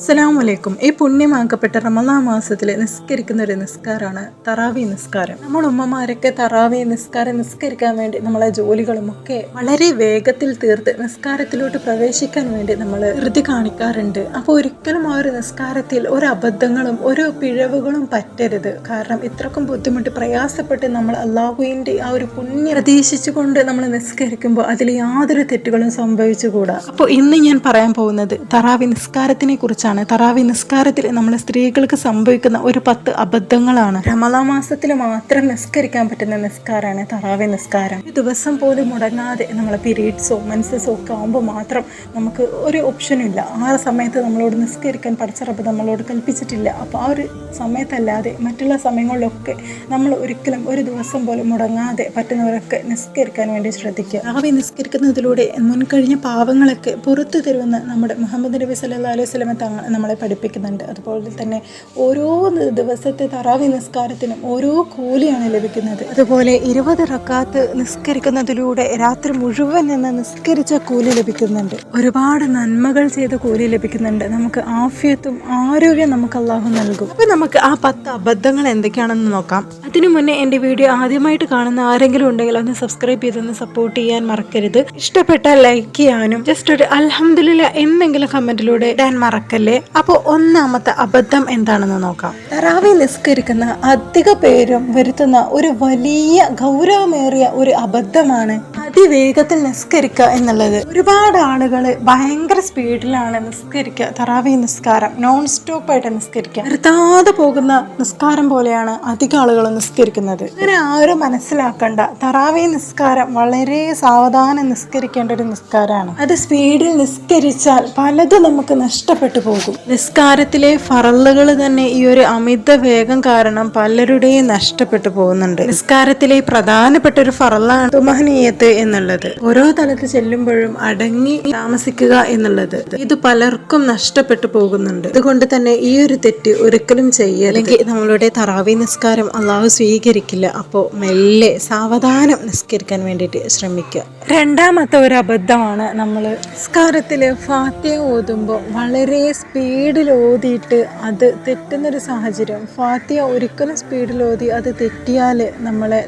അസ്സലാമു അലൈക്കും. ഈ പുണ്യമാക്കപ്പെട്ട റമളാൻ മാസത്തിൽ നിസ്കരിക്കുന്ന ഒരു നിസ്കാരമാണ് തറാവി നിസ്കാരം. നമ്മൾ ഉമ്മമാരൊക്കെ തറാവി നിസ്കാരം നിസ്കരിക്കാൻ വേണ്ടി നമ്മളെ ജോലികളും ഒക്കെ വളരെ വേഗത്തിൽ തീർത്ത് നിസ്കാരത്തിലോട്ട് പ്രവേശിക്കാൻ വേണ്ടി നമ്മൾ ധൃതി കാണിക്കാറുണ്ട്. അപ്പോൾ ഒരിക്കലും ആ ഒരു നിസ്കാരത്തിൽ ഒരു അബദ്ധങ്ങളും ഒരു പിഴവുകളും പറ്റരുത്. കാരണം ഇത്രക്കും ബുദ്ധിമുട്ട് പ്രയാസപ്പെട്ട് നമ്മൾ അള്ളാഹുവിൻ്റെ ആ ഒരു പുണ്യം പ്രതീക്ഷിച്ചുകൊണ്ട് നമ്മൾ നിസ്കരിക്കുമ്പോൾ അതിൽ യാതൊരു തെറ്റുകളും സംഭവിച്ചുകൂടാ. അപ്പോൾ ഇന്ന് ഞാൻ പറയാൻ പോകുന്നത് തറാവി നിസ്കാരത്തിനെ കുറിച്ചാണ്. തറാവി നിസ്കാരത്തിൽ നമ്മൾ സ്ത്രീകൾക്ക് സംഭവിക്കുന്ന ഒരു 10 അബദ്ധങ്ങളാണ്. റമളാൻ മാസത്തിൽ മാത്രം നിസ്കരിക്കാൻ പറ്റുന്ന നിസ്കാരമാണ് തറാവി നിസ്കാരം. ഒരു ദിവസം പോലും മുടങ്ങാതെ നമ്മളെ പീരീഡ്സോ മെൻസസോ ഒക്കെ ആകുമ്പോൾ മാത്രം നമുക്ക് ഒരു ഓപ്ഷനും ഇല്ല. ആ സമയത്ത് നമ്മളോട് നിസ്കരിക്കാൻ പഠിച്ച റബ്ബ് നമ്മളോട് കൽപ്പിച്ചിട്ടില്ല. അപ്പോൾ ആ ഒരു സമയത്തല്ലാതെ മറ്റുള്ള സമയങ്ങളിലൊക്കെ നമ്മൾ ഒരിക്കലും ഒരു ദിവസം പോലും മുടങ്ങാതെ പറ്റുന്നവരൊക്കെ നിസ്കരിക്കാൻ വേണ്ടി ശ്രദ്ധിക്കുക. തറാവി നിസ്കരിക്കുന്നതിലൂടെ മുൻകഴിഞ്ഞ പാവങ്ങളൊക്കെ പുറത്തു തരുമെന്ന് നമ്മുടെ മുഹമ്മദ് നബി സല്ലല്ലാഹു അലൈഹി വസല്ലം നമ്മളെ പഠിപ്പിക്കുന്നുണ്ട്. അതുപോലെ തന്നെ ഓരോ ദിവസത്തെ തറാവി നിസ്കാരത്തിനും ഓരോ കൂലിയാണ് ലഭിക്കുന്നത്. അതുപോലെ 20 റക്കാത്ത് നിസ്കരിക്കുന്നതിലൂടെ രാത്രി മുഴുവൻ നിന്ന് നിസ്കരിച്ച കൂലി ലഭിക്കുന്നുണ്ട്. ഒരുപാട് നന്മകൾ ചെയ്ത കൂലി ലഭിക്കുന്നുണ്ട്. നമുക്ക് ആഫിയത്തും ആരോഗ്യം നമുക്ക് അള്ളാഹു നൽകും. അപ്പോൾ നമുക്ക് ആ 10 അബദ്ധങ്ങൾ എന്തൊക്കെയാണെന്ന് നോക്കാം. അതിനു മുന്നേ എൻ്റെ വീഡിയോ ആദ്യമായിട്ട് കാണുന്ന ആരെങ്കിലും ഉണ്ടെങ്കിൽ ഒന്ന് സബ്സ്ക്രൈബ് ചെയ്തൊന്ന് സപ്പോർട്ട് ചെയ്യാൻ മറക്കരുത്. ഇഷ്ടപ്പെട്ടാൽ ലൈക്ക് ചെയ്യാനും ജസ്റ്റ് ഒരു അൽഹംദുലില്ലാ എന്തെങ്കിലും കമന്റിലൂടെ ഇടാൻ മറക്കല്ലേ. അപ്പോൾ ഒന്നാമത്തെ അബദ്ധം എന്താണെന്ന് നോക്കാം. തറാവി നിസ്കരിക്കുന്ന അധിക പേരും വരുത്തുന്ന ഒരു വലിയ ഗൗരവമേറിയ ഒരു അബദ്ധമാണ് അതിവേഗത്തിൽ നിസ്കരിക്കുക എന്നുള്ളത്. ഒരുപാട് ആളുകൾ ഭയങ്കര സ്പീഡിലാണ് നിസ്കരിക്കുക. തറാവി നിസ്കാരം നോൺ സ്റ്റോപ്പ് ആയിട്ട് നിസ്കരിക്കുക. നിർത്താതെ പോകുന്ന നിസ്കാരം പോലെയാണ് അധികം ആളുകൾ നിസ്കരിക്കുന്നത്. അങ്ങനെ ആരും മനസ്സിലാക്കണ്ട. തറാവി നിസ്കാരം വളരെ സാവധാനം നിസ്കരിക്കേണ്ട ഒരു നിസ്കാരമാണ്. അത് സ്പീഡിൽ നിസ്കരിച്ചാൽ പലതും നമുക്ക് നഷ്ടപ്പെട്ടു പോകും. നിസ്കാരത്തിലെ ഫറളുകൾ തന്നെ ഈ ഒരു അമിത വേഗം കാരണം പലരുടെയും നഷ്ടപ്പെട്ടു പോകുന്നുണ്ട്. നിസ്കാരത്തിലെ പ്രധാനപ്പെട്ട ഒരു ഫറളാണ് തുമഹനിയത്ത് എന്നുള്ളത്. ഓരോ തലത്ത് ചെല്ലുമ്പോഴും അടങ്ങി താമസിക്കുക എന്നുള്ളത്. ഇത് പലർക്കും നഷ്ടപ്പെട്ടു പോകുന്നുണ്ട്. അതുകൊണ്ട് തന്നെ ഈ ഒരു തെറ്റ് ഒരിക്കലും ചെയ്യല്ലെങ്കിൽ നമ്മളുടെ തറാവി നിസ്കാരം അള്ളാഹു സ്വീകരിക്കില്ല. അപ്പോൾ മെല്ലെ സാവധാനം നിസ്കരിക്കാൻ വേണ്ടിയിട്ട് ശ്രമിക്കുക. രണ്ടാമത്തെ ഒരു അബദ്ധമാണ് നമ്മൾ നിസ്കാരത്തിൽ ഫാത്തിഹ ഓതുമ്പോൾ വളരെ സ്പീഡിൽ ഓതിയിട്ട് അത് തെറ്റുന്നൊരു സാഹചര്യം. ഫാത്തിഹ ഒരിക്കലും സ്പീഡിൽ ഓതി അത് തെറ്റിയാൽ നമ്മളെ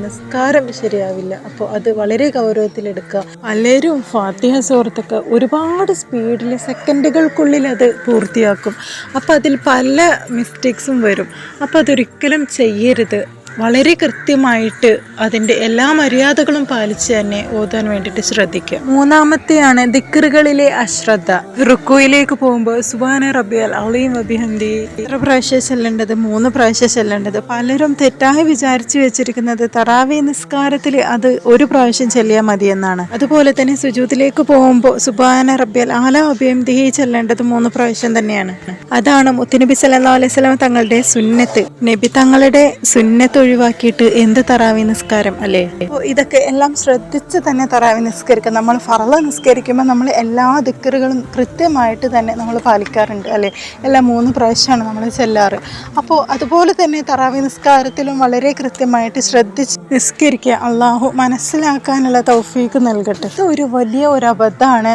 നിസ്കാരം ശരിയാവില്ല. അപ്പോൾ അത് വളരെ ഗൗരവത്തിലെടുക്കുക. പലരും ഫാത്തിഹ സൂറത്തൊക്കെ ഒരുപാട് സ്പീഡിൽ സെക്കൻഡുകൾക്കുള്ളിൽ അത് പൂർത്തിയാക്കും. അപ്പോൾ അതിൽ പല മിസ്റ്റേക്സും വരും. അപ്പോൾ അതൊരിക്കലും ചെയ്യരുത്. വളരെ കൃത്യമായിട്ട് അതിൻ്റെ എല്ലാ മര്യാദകളും പാലിച്ച് തന്നെ ഓതാൻ വേണ്ടിയിട്ട് ശ്രദ്ധിക്കുക. മൂന്നാമത്തെയാണ് ദിക്റുകളിലെ അശ്രദ്ധ. റുക്കുയിലേക്ക് പോകുമ്പോൾ സുബ്ഹാന റബ്ബിയൽ അളീം വബിഹംദി 3 പ്രാവശ്യം ചെല്ലേണ്ടത് 3 പ്രാവശ്യം ചെല്ലേണ്ടത്. പലരും തെറ്റായി വിചാരിച്ചു വെച്ചിരിക്കുന്നത് തറാവി നിസ്കാരത്തിൽ അത് 1 പ്രാവശ്യം ചെല്ലിയാൽ മതിയെന്നാണ്. അതുപോലെ തന്നെ സുജൂദിലേക്ക് പോകുമ്പോൾ സുബ്ഹാന റബ്ബിയൽ അഅ്ലാ വബിഹംദിഹി ചെല്ലേണ്ടത് 3 പ്രാവശ്യം തന്നെയാണ്. അതാണ് മുത്തുനബി സല്ലല്ലാഹു അലൈഹി വസല്ലം തങ്ങളുടെ സുന്നത്ത്. നബി തങ്ങളുടെ സുന്നത്ത് ഒഴിവാക്കിയിട്ട് എന്ത് തറാവി നിസ്കാരം അല്ലേ. അപ്പോൾ ഇതൊക്കെ എല്ലാം ശ്രദ്ധിച്ച് തന്നെ തറാവി നിസ്കരിക്കുക. നമ്മൾ ഫറള് നിസ്കരിക്കുമ്പോൾ നമ്മൾ എല്ലാ ദിക്റുകളും കൃത്യമായിട്ട് തന്നെ നമ്മൾ പാലിക്കാറുണ്ട് അല്ലേ. എല്ലാം 3 പ്രാവശ്യമാണ് നമ്മൾ ചെല്ലാറ്. അപ്പോൾ അതുപോലെ തന്നെ തറാവി നിസ്കാരത്തിലും വളരെ കൃത്യമായിട്ട് ശ്രദ്ധിച്ച് നിസ്കരിക്കുക. അള്ളാഹു മനസ്സിലാക്കാനുള്ള തൗഫീക്ക് നൽകട്ടെ. ഇത് ഒരു വലിയ ഒരു അബദ്ധമാണ്.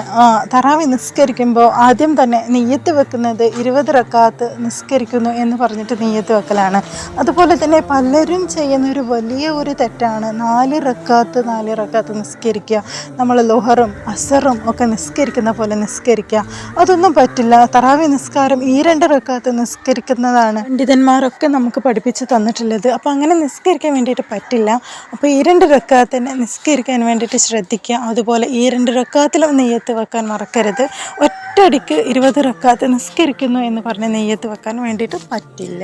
തറാവി നിസ്കരിക്കുമ്പോൾ ആദ്യം തന്നെ നിയ്യത്ത് വെക്കുന്നത് 20 റക്കാത്ത് നിസ്കരിക്കുന്നു എന്ന് പറഞ്ഞിട്ട് നിയ്യത്ത് വെക്കലാണ്. അതുപോലെ തന്നെ പലരും ചെയ്യുന്ന ഒരു വലിയ ഒരു തെറ്റാണ് 4 റക്കാത്ത് നിസ്കരിക്കുക. നമ്മൾ ലുഹറും അസറും ഒക്കെ നിസ്കരിക്കുന്ന പോലെ നിസ്കരിക്കുക. അതൊന്നും പറ്റില്ല. തറാവി നിസ്കാരം ഈ 2 റക്കാത്ത് നിസ്കരിക്കുന്നതാണ് പണ്ഡിതന്മാരൊക്കെ നമുക്ക് പഠിപ്പിച്ച് തന്നിട്ടുള്ളത്. അപ്പോൾ അങ്ങനെ നിസ്കരിക്കാൻ വേണ്ടിയിട്ട് പറ്റില്ല. അപ്പോൾ ഈ 2 റക്കാത്ത് തന്നെ നിസ്കരിക്കാൻ വേണ്ടിയിട്ട് ശ്രദ്ധിക്കുക. അതുപോലെ ഈ 2 റക്കാത്തിലും നെയ്യത്ത് വെക്കാൻ മറക്കരുത്. ഒറ്റയടിക്ക് 20 റക്കാത്ത് നിസ്കരിക്കുന്നു എന്ന് പറഞ്ഞ് നെയ്യത്ത് വെക്കാൻ വേണ്ടിയിട്ട് പറ്റില്ല.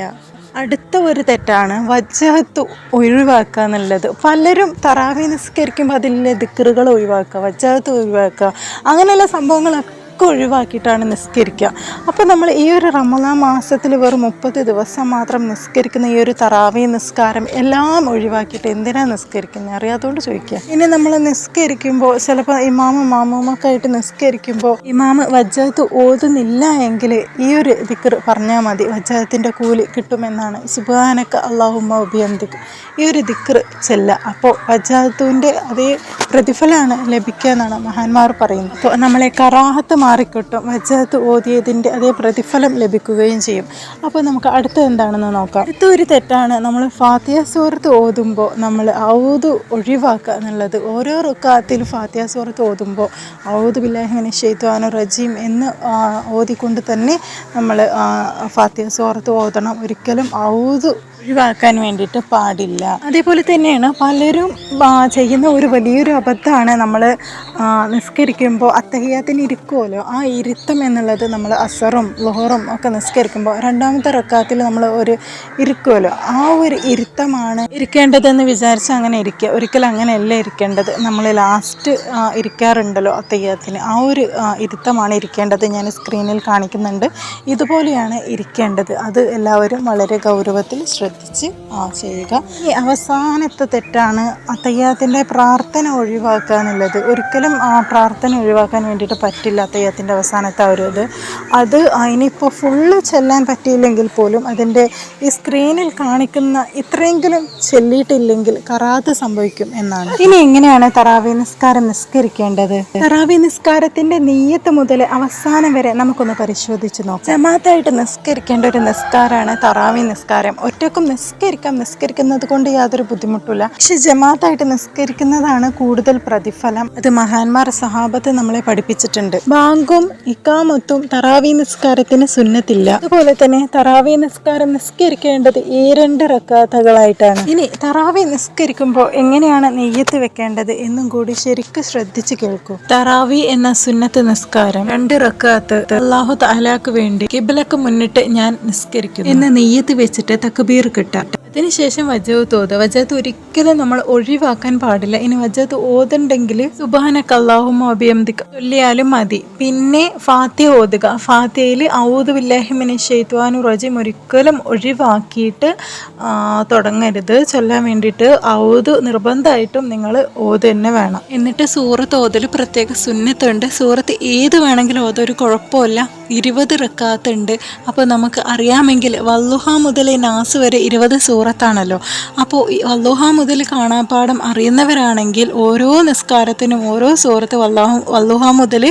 അടുത്ത ഒരു തെറ്റാണ് വജ്ജഹത്ത് ഒഴിവാക്കുക എന്നുള്ളത്. പലരും തറാവി നിസ്കരിക്കുമ്പോൾ അതിലെ ദിക്റുകൾ ഒഴിവാക്കുക, വജ്ജഹത്ത് ഒഴിവാക്കുക, അങ്ങനെയുള്ള സംഭവങ്ങളൊക്കെ ഒഴിവാക്കിയിട്ടാണ് നിസ്കരിക്കുക. അപ്പോൾ നമ്മൾ ഈ ഒരു റമളാൻ മാസത്തിൽ വെറും 30 ദിവസം മാത്രം നിസ്കരിക്കുന്ന ഈ ഒരു തറാവി നിസ്കാരം എല്ലാം ഒഴിവാക്കിയിട്ട് എന്തിനാണ് നിസ്കരിക്കുന്നത് അറിയാത്തതുകൊണ്ട് ചോദിക്കുക. ഇനി നമ്മൾ നിസ്കരിക്കുമ്പോൾ ചിലപ്പോൾ മാമൂമൊക്കെ ആയിട്ട് നിസ്കരിക്കുമ്പോൾ ഇമാമ് വജ്ജഹത്ത് ഓതുന്നില്ല എങ്കിൽ ഈ ഒരു ദിക്ർ പറഞ്ഞാൽ മതി. വജ്ജഹത്തിൻ്റെ കൂലി കിട്ടുമെന്നാണ്. സുബ്ഹാനക അല്ലാഹുമ്മ വബിഹംദിക ഈ ഒരു ദിക്ർ ചെല്ല. അപ്പോൾ വജ്ജഹത്തിൻ്റെ അതേ പ്രതിഫലമാണ് ലഭിക്കുക എന്നാണ് മഹാന്മാർ പറയുന്നത്. അപ്പോൾ നമ്മളെ കറാഹത്ത് മാറിക്കിട്ടും, വജ്ജത്ത് ഓതിയതിൻ്റെ അതേ പ്രതിഫലം ലഭിക്കുകയും ചെയ്യും. അപ്പോൾ നമുക്ക് അടുത്ത എന്താണെന്ന് നോക്കാം. അടുത്തൊരു തെറ്റാണ് നമ്മൾ ഫാത്തിഹ സൂറത്ത് ഓതുമ്പോൾ നമ്മൾ ഔദു ഒഴിവാക്കുക എന്നുള്ളത്. ഓരോ റുക്കാത്തിൽ ഫാത്തിഹ സൂറത്ത് ഓതുമ്പോൾ ഔദു ബില്ലാഹി മിനശ് ശൈത്വാനിർ റജീം എന്ന് ഓതിക്കൊണ്ട് തന്നെ നമ്മൾ ഫാത്തിഹ സൂറത്ത് ഓതണം. ഒരിക്കലും ഔദു ഒഴിവാക്കാൻ വേണ്ടിയിട്ട് പാടില്ല. അതേപോലെ തന്നെയാണ് പലരും ചെയ്യുന്ന ഒരു വലിയൊരു അബദ്ധമാണ്, നമ്മൾ നിസ്കരിക്കുമ്പോൾ അത്തഹിയാത്തിന് ഇരിക്കുമല്ലോ, ആ ഇരുത്തം എന്നുള്ളത് നമ്മൾ അസറും ളുഹറും ഒക്കെ നിസ്കരിക്കുമ്പോൾ രണ്ടാമത്തെ റക്കാത്തിൽ നമ്മൾ ഒരു ഇരിക്കുമല്ലോ, ആ ഒരു ഇരുത്തമാണ് ഇരിക്കേണ്ടതെന്ന് വിചാരിച്ച് അങ്ങനെ ഇരിക്കുക. ഒരിക്കലും അങ്ങനെയല്ല ഇരിക്കേണ്ടത്. നമ്മൾ ലാസ്റ്റ് ഇരിക്കാറുണ്ടല്ലോ അത്തഹിയാത്തിന്, ആ ഒരു ഇരുത്തമാണ് ഇരിക്കേണ്ടത്. ഞാൻ സ്ക്രീനിൽ കാണിക്കുന്നുണ്ട്. ഇതുപോലെയാണ് ഇരിക്കേണ്ടത്. അത് എല്ലാവരും വളരെ ഗൗരവത്തിൽ ശ്രദ്ധിച്ച് ചെയ്യുക. ഈ അവസാനത്തെ തെറ്റാണ് അത്തയ്യാത്തിൻ്റെ പ്രാർത്ഥന ഒഴിവാക്കുക എന്നുള്ളത്. ഒരിക്കലും ആ പ്രാർത്ഥന ഒഴിവാക്കാൻ വേണ്ടിയിട്ട് പറ്റില്ല. അത്തയ്യാത്തിൻ്റെ അവസാനത്തെ ഒരു അത് ഇനിയിപ്പോൾ ഫുള്ള് ചെല്ലാൻ പറ്റിയില്ലെങ്കിൽ പോലും അതിൻ്റെ ഈ സ്ക്രീനിൽ കാണിക്കുന്ന ഇത്രയെങ്കിലും ചെല്ലിയിട്ടില്ലെങ്കിൽ കറാത്ത് സംഭവിക്കും എന്നാണ്. ഇനി എങ്ങനെയാണ് തറാവി നിസ്കാരം നിസ്കരിക്കേണ്ടത്? തറാവി നിസ്കാരത്തിൻ്റെ നിയ്യത്ത് മുതൽ അവസാനം വരെ നമുക്കൊന്ന് പരിശോധിച്ച് നോക്കാം. ജമാഅത്തായിട്ട് നിസ്കരിക്കേണ്ട ഒരു നിസ്കാരമാണ് തറാവി നിസ്കാരം. ഒറ്റക്കും നിസ്കരിക്കുന്നത് കൊണ്ട് യാതൊരു ബുദ്ധിമുട്ടില്ല. പക്ഷെ ജമാഅത്തായിട്ട് നിസ്കരിക്കുന്നതാണ് കൂടുതൽ പ്രതിഫലം. അത് മഹാന്മാർ സഹാബത്ത് നമ്മളെ പഠിപ്പിച്ചിട്ടുണ്ട്. ബാങ്കും ഇഖാമത്തും തറാവി നിസ്കാരത്തിന് സുന്നത്തില്ല. അതുപോലെ തന്നെ തറാവി നിസ്കാരം നിസ്കരിക്കേണ്ടത് 2 റക്അത്തുകളായിട്ടാണ്. ഇനി തറാവി നിസ്കരിക്കുമ്പോൾ എങ്ങനെയാണ് നിയ്യത്ത് വെക്കേണ്ടത് എന്നും കൂടി ശരിക്കും ശ്രദ്ധിച്ച് കേൾക്കൂ. തറാവി എന്ന സുന്നത്ത് നിസ്കാരം 2 റക്അത്ത് അല്ലാഹു തആലാക്ക് വേണ്ടി ഖിബ്ലക്ക് മുന്നിട്ട് ഞാൻ നിസ്കരിക്കുന്നു എന്ന് നിയ്യത്ത് വെച്ചിട്ട് തക്ബീർ കിട്ടാം. അതിനുശേഷം വജ്ജത്ത് ഓതുക. വജ്ജത്ത് ഒരിക്കലും നമ്മൾ ഒഴിവാക്കാൻ പാടില്ല. ഇനി വജ്ജത്ത് ഓതുണ്ടെങ്കിൽ സുബ്ഹാനക അല്ലാഹുമ്മ വബിഹംദിക ചൊല്ലിയാലും മതി. പിന്നെ ഫാത്തിഹ ഓതുക. ഫാത്തിഹയിൽ ഔദു ബില്ലാഹി മിനശ് ശൈത്വാനിർ റജീം ഒരിക്കലും ഒഴിവാക്കിയിട്ട് തുടങ്ങരുത്. ചൊല്ലാൻ വേണ്ടിയിട്ട് ഔദു നിർബന്ധമായിട്ടും നിങ്ങൾ ഓത് തന്നെ വേണം. എന്നിട്ട് സൂറത്ത് ഓതൽ പ്രത്യേക സുന്നത്തുണ്ട്. സൂറത്ത് ഏത് വേണമെങ്കിലും ഓതൊരു കുഴപ്പമില്ല. 20 റക്അത്ത് ഉണ്ട്. അപ്പോൾ നമുക്ക് അറിയാമെങ്കിൽ വല്ലുഹ മുതൽ നാസ് വരെ 20 സൂറത്താണല്ലോ. അപ്പോൾ വല്ലുഹ മുതൽ കാണാപ്പാഠം അറിയുന്നവരാണെങ്കിൽ ഓരോ നിസ്കാരത്തിനും ഓരോ സൂറത്ത് വല്ലുഹ മുതൽ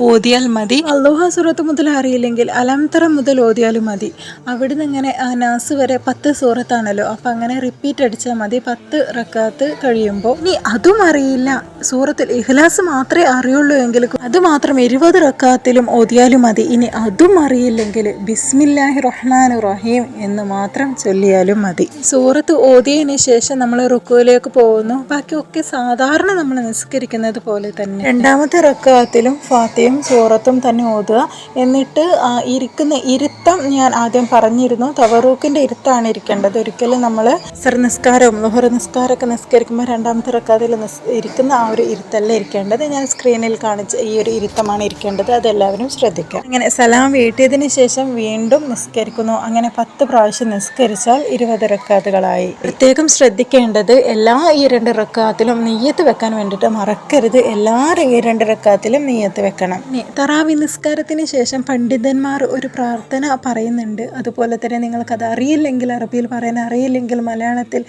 ഓതിയാൽ മതി. വല്ലുഹ സൂറത്ത് മുതൽ അറിയില്ലെങ്കിൽ അലംതറ മുതൽ ഓതിയാലും മതി. അവിടുന്ന് ഇങ്ങനെ നാസ് വരെ 10 സൂറത്താണല്ലോ. അപ്പോൾ അങ്ങനെ റിപ്പീറ്റ് അടിച്ചാൽ മതി 10 റക്അത്ത് കഴിയുമ്പോൾ. ഇനി അതും അറിയില്ല, സൂറത്തിൽ ഇഖ്ലാസ് മാത്രമേ അറിയുള്ളൂ എങ്കിൽ അത് മാത്രം 20 റക്അത്തിലും ഓതിയാലും മതി. ഇനി അതും അറിയില്ലെങ്കിൽ ബിസ്മില്ലാഹിർ റഹ്മാനിർ റഹീം എന്ന് മാത്രം ചൊല്ലിയാലും മതി. സൂറത്ത് ഓതിയതിന് ശേഷം നമ്മൾ റുക്കുവിലേക്ക് പോകുന്നു. ബാക്കിയൊക്കെ സാധാരണ നമ്മൾ നിസ്കരിക്കുന്നത് പോലെ തന്നെ. രണ്ടാമത്തെ റക്അത്തിലും ഫാത്തിഹയും സൂറത്തും തന്നെ ഓതുക. എന്നിട്ട് ഇരിക്കുന്ന ഇരുത്തം ഞാൻ ആദ്യം പറഞ്ഞിരുന്നു, തവറൂക്കിൻ്റെ ഇരുത്താണ് ഇരിക്കേണ്ടത്. ഒരിക്കലും നമ്മൾ അസർ നിസ്കാരവും ളുഹർ നിസ്കാരമൊക്കെ നിസ്കരിക്കുമ്പോൾ രണ്ടാമത്തെ റക്അത്തിൽ ഇരിക്കുന്ന ആ ഒരു ഇരുത്തല്ല ഇരിക്കേണ്ടത്. ഞാൻ സ്ക്രീനിൽ കാണിച്ച ഈ ഒരു ഇരുത്തമാണ് ഇരിക്കേണ്ടത്. അതെല്ലാവരും ശ്രദ്ധിക്കുക. അങ്ങനെ സലാം വീട്ടിയതിന് ശേഷം വീണ്ടും നിസ്കരിക്കുന്നു. അങ്ങനെ 10 പ്രാവശ്യം നിസ്കരിച്ചാൽ 20 റക്അത്തുകളായി. പ്രത്യേകം ശ്രദ്ധിക്കേണ്ടത് എല്ലാ ഈ 2 റക്അത്തിലും നിയ്യത്ത് വെക്കാൻ വേണ്ടിയിട്ട് മറക്കരുത്. എല്ലാ 2 റക്അത്തിലും നിയ്യത്ത് വെക്കണം. തറാവി നിസ്കാരത്തിന് ശേഷം പണ്ഡിതന്മാർ ഒരു പ്രാർത്ഥന പറയുന്നുണ്ട്. അതുപോലെ തന്നെ നിങ്ങൾക്കത് അറിയില്ലെങ്കിൽ, അറബിയിൽ പറയാൻ അറിയില്ലെങ്കിൽ മലയാളത്തിൽ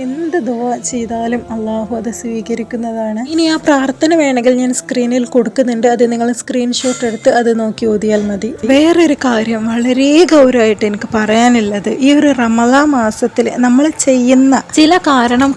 എന്ത് ദുആ ചെയ്താലും അള്ളാഹു അത് സ്വീകരിക്കുന്നതാണ്. ഇനി ആ പ്രാർത്ഥന വേണമെങ്കിൽ ഞാൻ സ്ക്രീനിൽ കൊടുക്കുന്നുണ്ട്. അത് നിങ്ങൾ സ്ക്രീൻഷോട്ട് എടുത്ത് അത് നോക്കി ഓതിയാൽ മതി. വേറൊരു കാര്യം വളരെ ഗൗരവമായിട്ട് എനിക്ക് പറയാനുള്ളത്, ഈ ഒരു റമളാൻ മാസത്തിൽ നമ്മൾ ചെയ്യുന്ന ചില കാരണം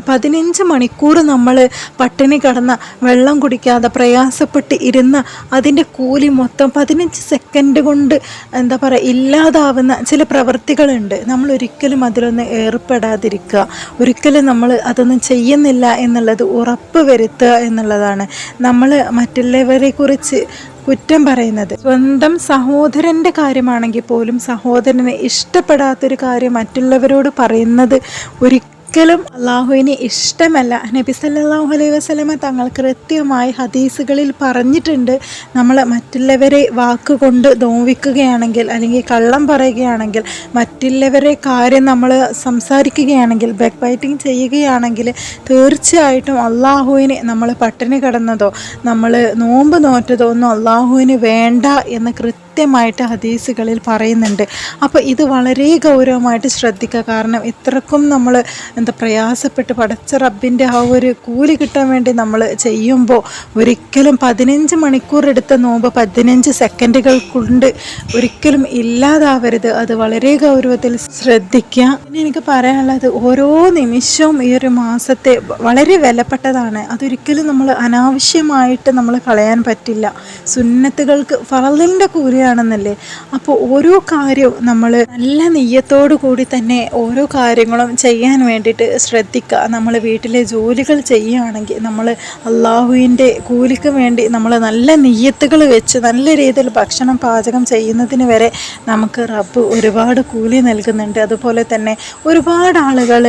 15 മണിക്കൂർ നമ്മൾ പട്ടിണി കിടന്ന വെള്ളം കുടിക്കാതെ പ്രയാസപ്പെട്ട് ഇരുന്ന അതിൻ്റെ കൂലി മൊത്തം 15 സെക്കൻഡ് കൊണ്ട് എന്താ പറയുക ഇല്ലാതാവുന്ന ചില പ്രവൃത്തികളുണ്ട്. നമ്മൾ ഒരിക്കലും അതിലൊന്നും ഏർപ്പെടാതിരിക്കുക. ഒരിക്കലും നമ്മൾ അതൊന്നും ചെയ്യുന്നില്ല എന്നുള്ളത് ഉറപ്പ് വരുത്തുക എന്നുള്ളതാണ്. നമ്മൾ മറ്റുള്ളവരെ കുറിച്ച് കുറ്റം പറയുന്നത്, സ്വന്തം സഹോദരൻ്റെ കാര്യമാണെങ്കിൽ പോലും സഹോദരന് ഇഷ്ടപ്പെടാത്തൊരു കാര്യം മറ്റുള്ളവരോട് പറയുന്നത് ഒരിക്കലും അള്ളാഹുവിന് ഇഷ്ടമല്ല. നബി സല്ലല്ലാഹു അലൈഹി വസല്ലമ തങ്ങൾ കൃത്യമായി ഹദീസുകളിൽ പറഞ്ഞിട്ടുണ്ട്, നമ്മൾ മറ്റുള്ളവരെ വാക്കുകൊണ്ട് നോവിക്കുകയാണെങ്കിൽ അല്ലെങ്കിൽ കള്ളം പറയുകയാണെങ്കിൽ, മറ്റുള്ളവരെ കാര്യം നമ്മൾ സംസാരിക്കുകയാണെങ്കിൽ, ബാക്ക് ബൈറ്റിംഗ് ചെയ്യുകയാണെങ്കിൽ തീർച്ചയായിട്ടും അള്ളാഹുവിന് നമ്മൾ പട്ടിണി കിടന്നതോ നമ്മൾ നോമ്പ് നോറ്റതോ ഒന്നും അള്ളാഹുവിന് വേണ്ട എന്ന് കൃത്യമായിട്ട് ഹദീസുകളിൽ പറയുന്നുണ്ട്. അപ്പോൾ ഇത് വളരെ ഗൗരവമായിട്ട് ശ്രദ്ധിക്കുക. കാരണം ഇത്രക്കും നമ്മൾ പ്രയാസപ്പെട്ട് പടച്ച റബ്ബിൻ്റെ ആ ഒരു കൂലി കിട്ടാൻ വേണ്ടി നമ്മൾ ചെയ്യുമ്പോൾ ഒരിക്കലും 15 മണിക്കൂർ എടുത്ത നോമ്പ് 15 സെക്കൻഡുകൾ കൊണ്ട് ഒരിക്കലും ഇല്ലാതാവരുത്. അത് വളരെ ഗൗരവത്തിൽ ശ്രദ്ധിക്കുക. പിന്നെ എനിക്ക് പറയാനുള്ളത്, ഓരോ നിമിഷവും ഈ ഒരു മാസത്തെ വളരെ വിലപ്പെട്ടതാണ്. അതൊരിക്കലും നമ്മൾ അനാവശ്യമായിട്ട് നമ്മൾ കളയാൻ പറ്റില്ല. സുന്നത്തുകൾക്ക് ഫർളിൻ്റെ കൂലിയാണെന്നല്ലേ. അപ്പോൾ ഓരോ കാര്യവും നമ്മൾ നല്ല നെയ്യത്തോടു കൂടി തന്നെ ഓരോ കാര്യങ്ങളും ചെയ്യാൻ വേണ്ടിയിട്ട് ശ്രദ്ധിക്കുക. നമ്മൾ വീട്ടിലെ ജോലികൾ ചെയ്യുകയാണെങ്കിൽ നമ്മൾ അള്ളാഹുവിൻ്റെ കൂലിക്ക് വേണ്ടി നമ്മൾ നല്ല നെയ്യത്തുകൾ വെച്ച് നല്ല രീതിയിൽ ഭക്ഷണം പാചകം ചെയ്യുന്നതിന് വരെ നമുക്ക് റബ്ബ് ഒരുപാട് കൂലി നൽകുന്നുണ്ട്. അതുപോലെ തന്നെ ഒരുപാട് ആളുകൾ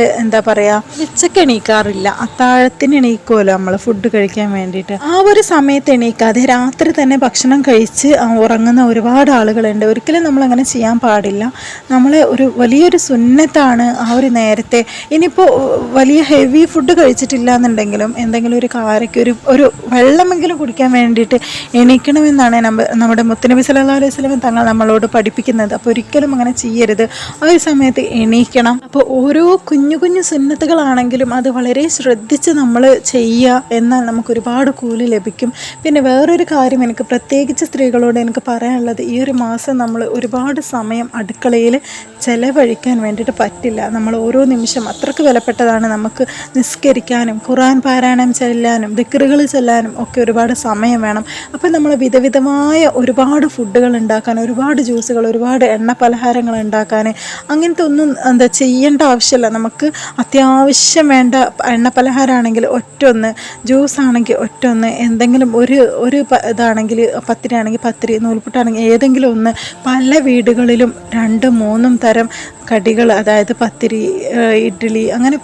ഉച്ചയ്ക്ക് എണീക്കാറില്ല. അത്താഴത്തിന് എണീക്കുമല്ലോ നമ്മൾ ഫുഡ് കഴിക്കാൻ വേണ്ടിയിട്ട്. ആ ഒരു സമയത്ത് എണീക്കാതെ രാത്രി തന്നെ ഭക്ഷണം കഴിച്ച് ഉറങ്ങുന്ന ഒരുപാട് ആളുകളുണ്ട്. ഒരിക്കലും നമ്മളങ്ങനെ ചെയ്യാൻ പാടില്ല. നമ്മളെ വലിയൊരു സുന്നത്താണ് ആ ഒരു നേരത്തെ. ഇനിയിപ്പോൾ വലിയ ഹെവി ഫുഡ് കഴിച്ചിട്ടില്ല എന്നുണ്ടെങ്കിലും എന്തെങ്കിലും ഒരു കാരയ്ക്ക് ഒരു വെള്ളമെങ്കിലും കുടിക്കാൻ വേണ്ടിയിട്ട് എണീക്കണമെന്നാണ് നമ്മുടെ മുത്തുനബി സല്ലല്ലാഹു അലൈഹി വസല്ലം തങ്ങൾ നമ്മളോട് പഠിപ്പിക്കുന്നത്. അപ്പോൾ ഒരിക്കലും അങ്ങനെ ചെയ്യരുത്. ആ ഒരു സമയത്ത് എണീക്കണം. അപ്പോൾ ഓരോ കുഞ്ഞു കുഞ്ഞു സുന്നത്തുകളാണെങ്കിലും അത് വളരെ ശ്രദ്ധിച്ച് നമ്മൾ ചെയ്യുക, എന്നാൽ നമുക്ക് ഒരുപാട് കൂലി ലഭിക്കും. പിന്നെ വേറൊരു കാര്യം എനിക്ക് പ്രത്യേകിച്ച് സ്ത്രീകളോട് എനിക്ക് പറയാനുള്ളത്, ഈ ഒരു മാസം നമ്മൾ ഒരുപാട് സമയം അടുക്കളയിൽ ചെലവഴിക്കാൻ വേണ്ടിയിട്ട് പറ്റില്ല. നമ്മൾ ഓരോ നിമിഷം അത്രയ്ക്ക് വിലപ്പെട്ടതാണ്. നമുക്ക് നിസ്കരിക്കാനും ഖുർആൻ പാരായണം ചെല്ലാനും ദിക്റുകൾ ചെല്ലാനും ഒക്കെ ഒരുപാട് സമയം വേണം. അപ്പോൾ നമ്മൾ വിധവിധമായ ഒരുപാട് ഫുഡുകൾ ഉണ്ടാക്കാൻ, ഒരുപാട് ജ്യൂസുകൾ, ഒരുപാട് എണ്ണ പലഹാരങ്ങൾ ഉണ്ടാക്കാൻ, അങ്ങനത്തെ ഒന്നും ചെയ്യേണ്ട ആവശ്യമില്ല. നമുക്ക് അത്യാവശ്യം വേണ്ട എണ്ണ പലഹാരമാണെങ്കിൽ ഒറ്റൊന്ന്, ജ്യൂസാണെങ്കിൽ ഒറ്റൊന്ന്, എന്തെങ്കിലും ഒരു ഇതാണെങ്കിൽ പത്തിരിയാണെങ്കിൽ പത്തിരി, നൂൽപുട്ടാണെങ്കിൽ ഏതെങ്കിലും ഒന്ന്. പല വീടുകളിലും 2-3 തരം കടികൾ, അതായത് പത്തിരി, ഇഡ്ഡലി, അങ്ങനെ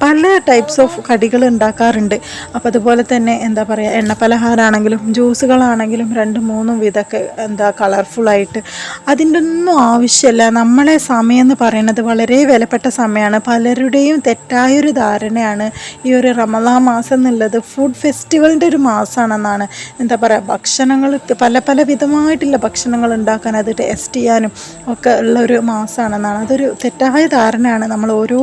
പല ടൈപ്സ് ഓഫ് കടികൾ ഉണ്ടാക്കാറുണ്ട്. അപ്പോൾ അതുപോലെ തന്നെ എണ്ണ പലഹാരമാണെങ്കിലും ജ്യൂസുകളാണെങ്കിലും 2-3 വിധമൊക്കെ കളർഫുള്ളായിട്ട്. അതിൻ്റെ ഒന്നും ആവശ്യമില്ല. നമ്മളെ സമയം എന്ന് പറയുന്നത് വളരെ വിലപ്പെട്ട സമയമാണ്. പലരുടെയും തെറ്റായൊരു ധാരണയാണ് ഈ ഒരു റമളാൻ മാസം എന്നുള്ളത് ഫുഡ് ഫെസ്റ്റിവലിൻ്റെ ഒരു മാസമാണെന്നാണ്. ഭക്ഷണങ്ങൾ പല വിധമായിട്ടുള്ള ഭക്ഷണങ്ങൾ ഉണ്ടാക്കാൻ, അത് ടേസ്റ്റ് ചെയ്യാനും ഒക്കെ ഉള്ള ഒരു മാസമാണെന്നാണ്. അതൊരു തെറ്റായ ധാരണയാണ്. നമ്മൾ ഓരോ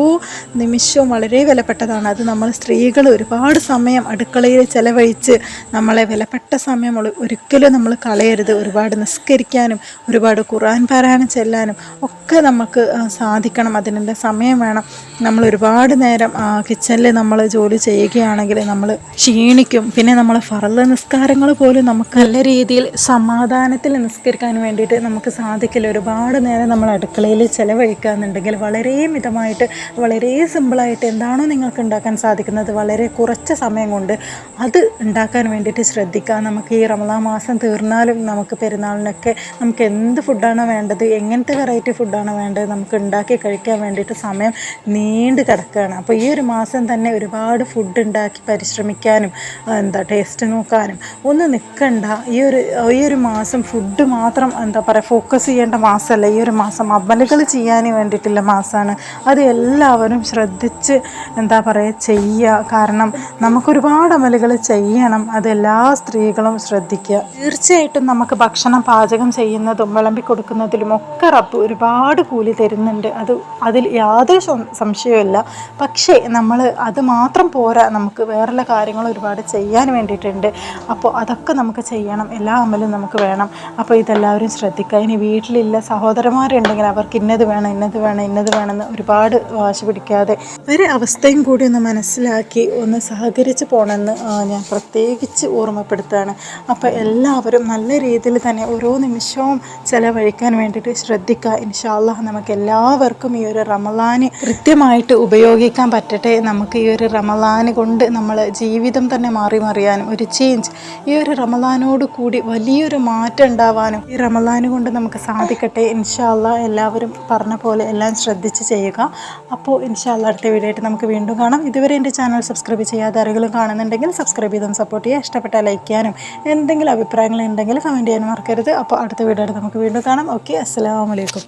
നിമിഷവും വളരെ വിലപ്പെട്ടതാണ്. അത് നമ്മൾ സ്ത്രീകൾ ഒരുപാട് സമയം അടുക്കളയിൽ ചെലവഴിച്ച് നമ്മളെ വിലപ്പെട്ട സമയം ഒരിക്കലും നമ്മൾ കളയരുത്. ഒരുപാട് നിസ്കരിക്കാനും ഒരുപാട് ഖുർആൻ പാരായണം ചെല്ലാനും ഒക്കെ നമുക്ക് സാധിക്കണം. അതിനുള്ള സമയം വേണം. നമ്മൾ ഒരുപാട് നേരം കിച്ചണിൽ നമ്മൾ ജോലി ചെയ്യുകയാണെങ്കിൽ നമ്മൾ ക്ഷീണിക്കും. പിന്നെ നമ്മൾ ഫർള് നിസ്കാരങ്ങൾ പോലും നമുക്ക് നല്ല രീതിയിൽ സമാധാനത്തിൽ നിസ്കരിക്കാൻ വേണ്ടിയിട്ട് നമുക്ക് സാധിക്കില്ല. ഒരുപാട് നേരം നമ്മൾ അടുക്കളയിൽ ചെലവഴിക്കുകയെന്നുണ്ടെങ്കിൽ വളരെ മിതമായിട്ട്, വളരെ സിമ്പിളായിട്ട് എന്താണോ നിങ്ങൾക്ക് ഉണ്ടാക്കാൻ സാധിക്കുന്നത് വളരെ കുറച്ച് സമയം കൊണ്ട് അത് ഉണ്ടാക്കാൻ വേണ്ടിയിട്ട് ശ്രദ്ധിക്കുക. നമുക്ക് ഈ റമളാൻ മാസം തീർന്നാലും നമുക്ക് പെരുന്നാളിനൊക്കെ നമുക്ക് എന്ത് ഫുഡാണോ വേണ്ടത്, എങ്ങനത്തെ വെറൈറ്റി ഫുഡാണോ വേണ്ടത്, നമുക്ക് ഉണ്ടാക്കി കഴിക്കാൻ വേണ്ടിയിട്ട് സമയം നീണ്ടു കിടക്കുകയാണ്. അപ്പോൾ ഈ ഒരു മാസം തന്നെ ഒരുപാട് ഫുഡ് ഉണ്ടാക്കി പരിശ്രമിക്കാനും ടേസ്റ്റ് നോക്കാനും ഒന്നും നിൽക്കണ്ട. ഈ ഒരു മാസം ഫുഡ് മാത്രം ഫോക്കസ് ചെയ്യേണ്ട മാസമല്ല. ഈ ഒരു മാസം അമലുകൾ ചെയ്യാൻ വേണ്ടിയിട്ടുള്ള മാസമാണ്. അത് എല്ലാവരും ശ്രദ്ധിച്ച് ചെയ്യുക. കാരണം നമുക്കൊരുപാട് അമലുകൾ ചെയ്യണം. അതെല്ലാ സ്ത്രീകളും ശ്രദ്ധിക്കുക. തീർച്ചയായിട്ടും നമുക്ക് ഭക്ഷണം പാചകം ചെയ്യുന്നതും വിളമ്പി കൊടുക്കുന്നതിലും ഒക്കെ റബ്ബ് ഒരുപാട് കൂലി തരുന്നുണ്ട്. അതിൽ യാതൊരു സംശയവുമില്ല. പക്ഷേ നമ്മൾ അത് മാത്രം പോരാ, നമുക്ക് വേറെയുള്ള കാര്യങ്ങൾ ഒരുപാട് ചെയ്യാൻ വേണ്ടിയിട്ടുണ്ട്. അപ്പോൾ അതൊക്കെ നമുക്ക് ചെയ്യണം. എല്ലാ അമലും നമുക്ക് വേണം. അപ്പോൾ ഇതെല്ലാവരും ശ്രദ്ധിക്കുക. ഇനി വീട്ടിലില്ല സഹോദരന്മാരുണ്ടെങ്കിൽ അവർക്ക് ഇന്നത് വേണമെന്ന് ഒരുപാട് വാശി പിടിക്കാതെ ഒരു അവസ്ഥയും കൂടി ഒന്ന് മനസ്സിലാക്കി ഒന്ന് സഹകരിച്ച് പോകണമെന്ന് ഞാൻ പ്രത്യേകിച്ച് ഓർമ്മപ്പെടുത്തുകയാണ്. അപ്പോൾ എല്ലാവരും നല്ല രീതിയിൽ തന്നെ ഓരോ നിമിഷവും ചെലവഴിക്കാൻ വേണ്ടിയിട്ട് ശ്രദ്ധിക്കുക. ഇൻഷാ അല്ലാഹ് നമുക്ക് എല്ലാവർക്കും ഈ ഒരു റമളാന് കൃത്യമായിട്ട് ഉപയോഗിക്കാൻ പറ്റട്ടെ. നമുക്ക് ഈ ഒരു റമളാന് കൊണ്ട് നമ്മൾ ജീവിതം തന്നെ മറിയാനും ഒരു ചേഞ്ച് ഈ ഒരു റമളാനോട് കൂടി വലിയൊരു മാറ്റം ഉണ്ടാവാനും ഈ റമളാന് കൊണ്ട് നമുക്ക് സാധിക്കട്ടെ. ഇൻഷാ അല്ലാഹ് എല്ലാവരും പറഞ്ഞ പോലെ എല്ലാം ശ്രദ്ധിച്ച് ചെയ്യുക. അപ്പോൾ ഇൻഷാ അല്ലാഹ് അടുത്ത വീഡിയോ ആയിട്ട് നമുക്ക് വീണ്ടും കാണാം. ഇതുവരെ എൻ്റെ ചാനൽ സബ്സ്ക്രൈബ് ചെയ്യാതെ ആരെങ്കിലും കാണുന്നുണ്ടെങ്കിൽ സബ്സ്ക്രൈബ് ചെയ്തൊന്ന് സപ്പോർട്ട് ചെയ്യുക. ഇഷ്ടപ്പെട്ടാൽ ലൈക്ക് ചെയ്യാനും എന്തെങ്കിലും അഭിപ്രായങ്ങൾ ഉണ്ടെങ്കിൽ കമൻറ്റ് ചെയ്യാനും മറക്കരുത്. അപ്പോൾ അടുത്ത വീഡിയോ ആയിട്ട് നമുക്ക് വീണ്ടും കാണാം. ഓക്കെ, അസ്സലാമു അലൈക്കും.